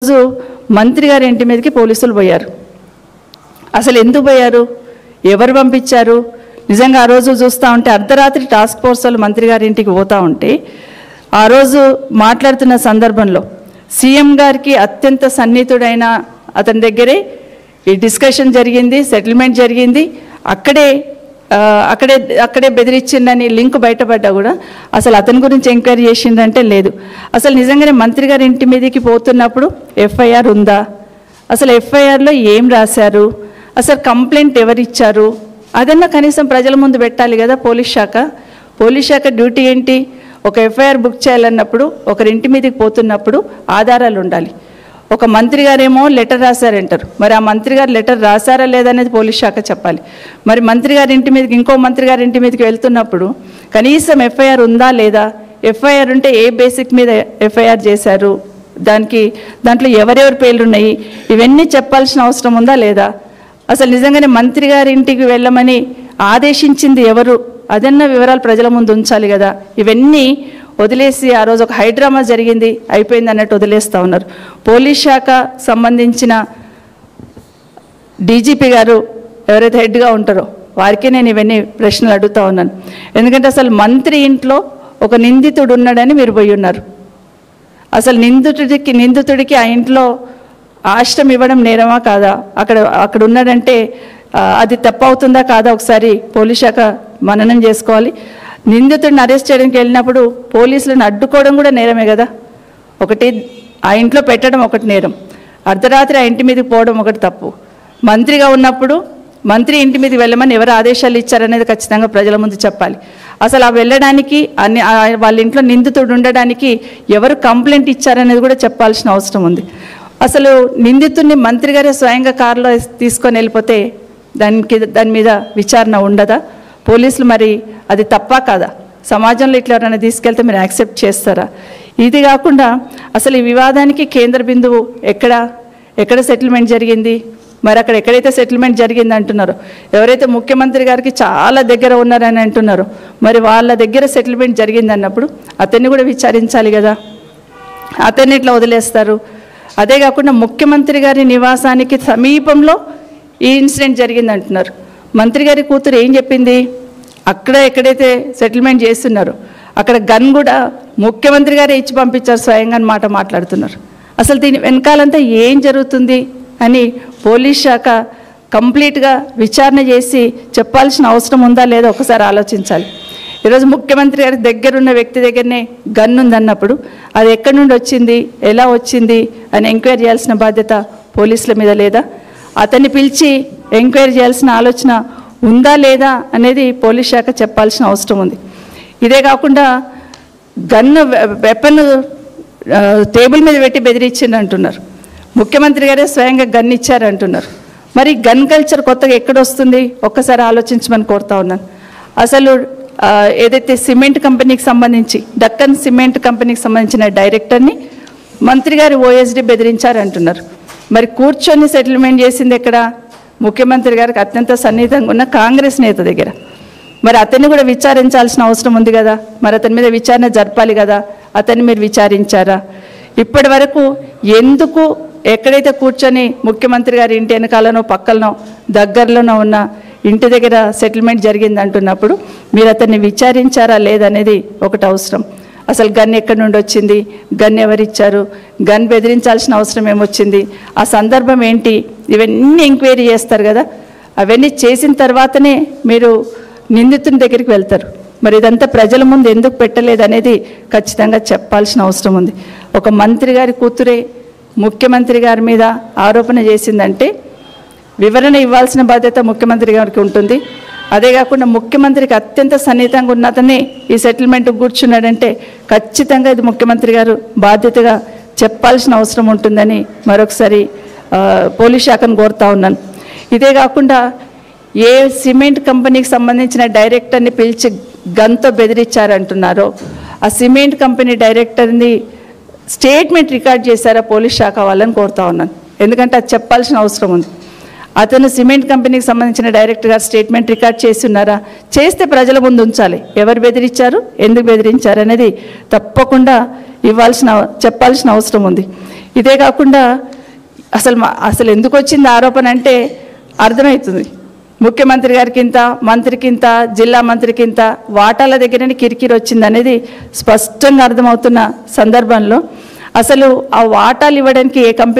రోజు మంత్రి గారి ఇంటి మీదకి పోలీసులు పోయారు. అసలు ఎందుకు పోయారు, ఎవరు పంపించారు? నిజంగా ఆ రోజు చూస్తూ ఉంటే అర్ధరాత్రి టాస్క్ ఫోర్స్ వాళ్ళు మంత్రి గారి ఇంటికి పోతూ ఉంటే ఆ రోజు మాట్లాడుతున్న సందర్భంలో సీఎం గారికి అత్యంత సన్నిహితుడైన అతని దగ్గరే ఈ డిస్కషన్ జరిగింది, సెటిల్మెంట్ జరిగింది. అక్కడే బెదిరించిందని లింక్ బయటపడ్డా కూడా అసలు అతని గురించి ఎంక్వైరీ చేసిందంటే లేదు. అసలు నిజంగానే మంత్రి గారి ఇంటి మీదకి పోతున్నప్పుడు ఎఫ్ఐఆర్ ఉందా, అసలు ఎఫ్ఐఆర్లో ఏం రాశారు, అసలు కంప్లైంట్ ఎవరిచ్చారు, అదన్నా కనీసం ప్రజల ముందు పెట్టాలి కదా పోలీస్ శాఖ డ్యూటీ ఏంటి? ఒక ఎఫ్ఐఆర్ బుక్ చేయాలన్నప్పుడు ఒకరింటి మీదకి పోతున్నప్పుడు ఆధారాలు ఉండాలి. ఒక మంత్రి గారేమో లెటర్ రాశారంటారు, మరి ఆ మంత్రి గారు లెటర్ రాశారా లేదనేది పోలీస్ శాఖ చెప్పాలి. మరి మంత్రి గారి ఇంటి మీదకి ఇంకో మంత్రి గారి ఇంటి మీదకి వెళ్తున్నప్పుడు కనీసం ఎఫ్ఐఆర్ ఉందా లేదా, ఎఫ్ఐఆర్ ఉంటే ఏ బేసిక్ మీద ఎఫ్ఐఆర్ చేశారు, దాంట్లో ఎవరెవరి పేర్లు ఉన్నాయి, ఇవన్నీ చెప్పాల్సిన అవసరం ఉందా లేదా? అసలు నిజంగానే మంత్రి గారి ఇంటికి వెళ్ళమని ఆదేశించింది ఎవరు, అదన్న వివరాలు ప్రజల ముందు ఉంచాలి కదా. ఇవన్నీ వదిలేసి ఆ రోజు ఒక హైడ్రామా జరిగింది అయిపోయింది అన్నట్టు వదిలేస్తూ ఉన్నారు. పోలీస్ శాఖ సంబంధించిన డీజీపీ గారు ఎవరైతే హెడ్గా ఉంటారో వారికే నేను ఇవన్నీ ప్రశ్నలు అడుగుతూ ఉన్నాను. ఎందుకంటే అసలు మంత్రి ఇంట్లో ఒక నిందితుడు ఉన్నాడని మీరు పోయి ఉన్నారు. అసలు నిందితుడికి ఆ ఇంట్లో ఆశ్రయం ఇవ్వడం నేరమా కాదా? అక్కడ ఉన్నాడంటే అది తప్పవుతుందా కాదా ఒకసారి పోలీస్ శాఖ మననం చేసుకోవాలి. నిందితుడిని అరెస్ట్ చేయడానికి వెళ్ళినప్పుడు పోలీసులను అడ్డుకోవడం కూడా నేరమే కదా. ఒకటి ఆ ఇంట్లో పెట్టడం ఒకటి నేరం, అర్ధరాత్రి ఆ ఇంటి మీదకి పోవడం ఒకటి తప్పు. మంత్రిగా ఉన్నప్పుడు మంత్రి ఇంటి మీదకి వెళ్ళమని ఎవరు ఆదేశాలు ఇచ్చారనేది ఖచ్చితంగా ప్రజల ముందు చెప్పాలి. అసలు ఆ వెళ్ళడానికి వాళ్ళ ఇంట్లో నిందితుడు ఉండడానికి ఎవరు కంప్లైంట్ ఇచ్చారనేది కూడా చెప్పాల్సిన అవసరం ఉంది. అసలు నిందితుడిని మంత్రి గారే స్వయంగా కారులో తీసుకొని వెళ్ళిపోతే దాని మీద విచారణ ఉండదా? పోలీసులు మరి అది తప్పా కాదా? సమాజంలో ఇట్లా ఎవరైనా తీసుకెళ్తే మీరు యాక్సెప్ట్ చేస్తారా? ఇది కాకుండా అసలు ఈ వివాదానికి కేంద్ర బిందువు ఎక్కడ సెటిల్మెంట్ జరిగింది? మరి అక్కడ ఎక్కడైతే సెటిల్మెంట్ జరిగింది అంటున్నారో, ఎవరైతే ముఖ్యమంత్రి గారికి చాలా దగ్గర ఉన్నారని అంటున్నారో, మరి వాళ్ళ దగ్గర సెటిల్మెంట్ జరిగింది అన్నప్పుడు అతన్ని కూడా విచారించాలి కదా. అతన్ని ఇట్లా వదిలేస్తారు. అదే కాకుండా ముఖ్యమంత్రి గారి నివాసానికి సమీపంలో ఈ ఇన్సిడెంట్ జరిగింది అంటున్నారు. మంత్రి గారి కూతురు ఏం చెప్పింది? ఎక్కడైతే సెటిల్మెంట్ చేస్తున్నారో అక్కడ గన్ కూడా ముఖ్యమంత్రి గారే ఇచ్చి పంపించారు స్వయంగా మాట మాట్లాడుతున్నారు. అసలు దీని వెనకాలంతా ఏం జరుగుతుంది అని పోలీస్ శాఖ కంప్లీట్గా విచారణ చేసి చెప్పాల్సిన అవసరం ఉందా లేదా ఒకసారి ఆలోచించాలి. ఈరోజు ముఖ్యమంత్రి గారి దగ్గరున్న వ్యక్తి దగ్గరనే గన్ ఉందన్నప్పుడు అది ఎక్కడి నుండి వచ్చింది, ఎలా వచ్చింది అని ఎంక్వైరీ చేయాల్సిన బాధ్యత పోలీసుల మీద లేదా? అతన్ని పిలిచి ఎంక్వైరీ చేయాల్సిన ఆలోచన ఉందా లేదా అనేది పోలీస్ శాఖ చెప్పాల్సిన అవసరం ఉంది. ఇదే కాకుండా వెపన్ టేబుల్ మీద పెట్టి బెదిరించింది అంటున్నారు. ముఖ్యమంత్రి గారే స్వయంగా గన్ ఇచ్చారంటున్నారు. మరి గన్ కల్చర్ కొత్తగా ఎక్కడొస్తుంది ఒక్కసారి ఆలోచించమని కోరుతా ఉన్నాను. అసలు ఏదైతే సిమెంట్ కంపెనీకి సంబంధించి డక్కన్ సిమెంట్ కంపెనీకి సంబంధించిన డైరెక్టర్ని మంత్రి గారి ఓఎస్డీ బెదిరించారంటున్నారు. మరి కూర్చొని సెటిల్మెంట్ చేసింది ఎక్కడ? ముఖ్యమంత్రి గారికి అత్యంత సన్నిహితంగా ఉన్న కాంగ్రెస్ నేత దగ్గర. మరి అతన్ని కూడా విచారించాల్సిన అవసరం ఉంది కదా. మరి అతని మీద విచారణ జరపాలి కదా. అతన్ని మీరు విచారించారా? ఇప్పటి వరకు ఎందుకు ఎక్కడైతే కూర్చొని ముఖ్యమంత్రి గారి ఇంటి వెనకాలనో పక్కలనో దగ్గరలోనో ఉన్న ఇంటి దగ్గర సెటిల్మెంట్ జరిగింది అంటున్నప్పుడు మీరు అతన్ని విచారించారా లేదనేది ఒకటి అవసరం. అసలు గన్ ఎక్కడి నుండి వచ్చింది, గన్ ఎవరిచ్చారు, గన్ బెదిరించాల్సిన అవసరం ఏమొచ్చింది, ఆ సందర్భం ఏంటి, ఇవన్నీ ఎంక్వైరీ చేస్తారు కదా. అవన్నీ చేసిన తర్వాతనే మీరు నిందితుని దగ్గరికి వెళ్తారు. మరి ఇదంతా ప్రజల ముందు ఎందుకు పెట్టలేదు అనేది ఖచ్చితంగా చెప్పాల్సిన అవసరం ఉంది. ఒక మంత్రి గారి కూతురే ముఖ్యమంత్రి గారి మీద ఆరోపణ చేసిందంటే వివరణ ఇవ్వాల్సిన బాధ్యత ముఖ్యమంత్రి గారికి ఉంటుంది. అదే కాకుండా ముఖ్యమంత్రికి అత్యంత సన్నిహితంగా ఉన్నతనే ఈ సెటిల్మెంట్ కూర్చున్నాడంటే ఖచ్చితంగా ఇది ముఖ్యమంత్రి గారు బాధ్యతగా చెప్పాల్సిన అవసరం ఉంటుందని మరొకసారి పోలీస్ శాఖను కోరుతా ఉన్నాను. ఇదే కాకుండా ఏ సిమెంట్ కంపెనీకి సంబంధించిన డైరెక్టర్ని పిలిచి గన్తో బెదిరించారంటున్నారో ఆ సిమెంట్ కంపెనీ డైరెక్టర్ని స్టేట్మెంట్ రికార్డ్ చేశారా పోలీస్ శాఖ వాళ్ళని కోరుతా ఉన్నాను. ఎందుకంటే అది చెప్పాల్సిన అవసరం ఉంది. అతను సిమెంట్ కంపెనీకి సంబంధించిన డైరెక్టర్ గారు స్టేట్మెంట్ రికార్డ్ చేస్తున్నారా? చేస్తే ప్రజల ముందు ఉంచాలి. ఎవరు బెదిరించారు, ఎందుకు బెదిరించారు అనేది తప్పకుండా చెప్పాల్సిన అవసరం ఉంది. ఇదే కాకుండా అసలు ఎందుకు వచ్చింది ఆరోపణ అంటే అర్థమవుతుంది. ముఖ్యమంత్రి గారికి ఇంత, మంత్రికి ఇంత, జిల్లా మంత్రికి ఇంత వాటాల దగ్గరనే కిరికిరి వచ్చింది అనేది స్పష్టంగా అర్థమవుతున్న సందర్భంలో అసలు ఆ వాటాలు ఇవ్వడానికి ఏ కంపెనీ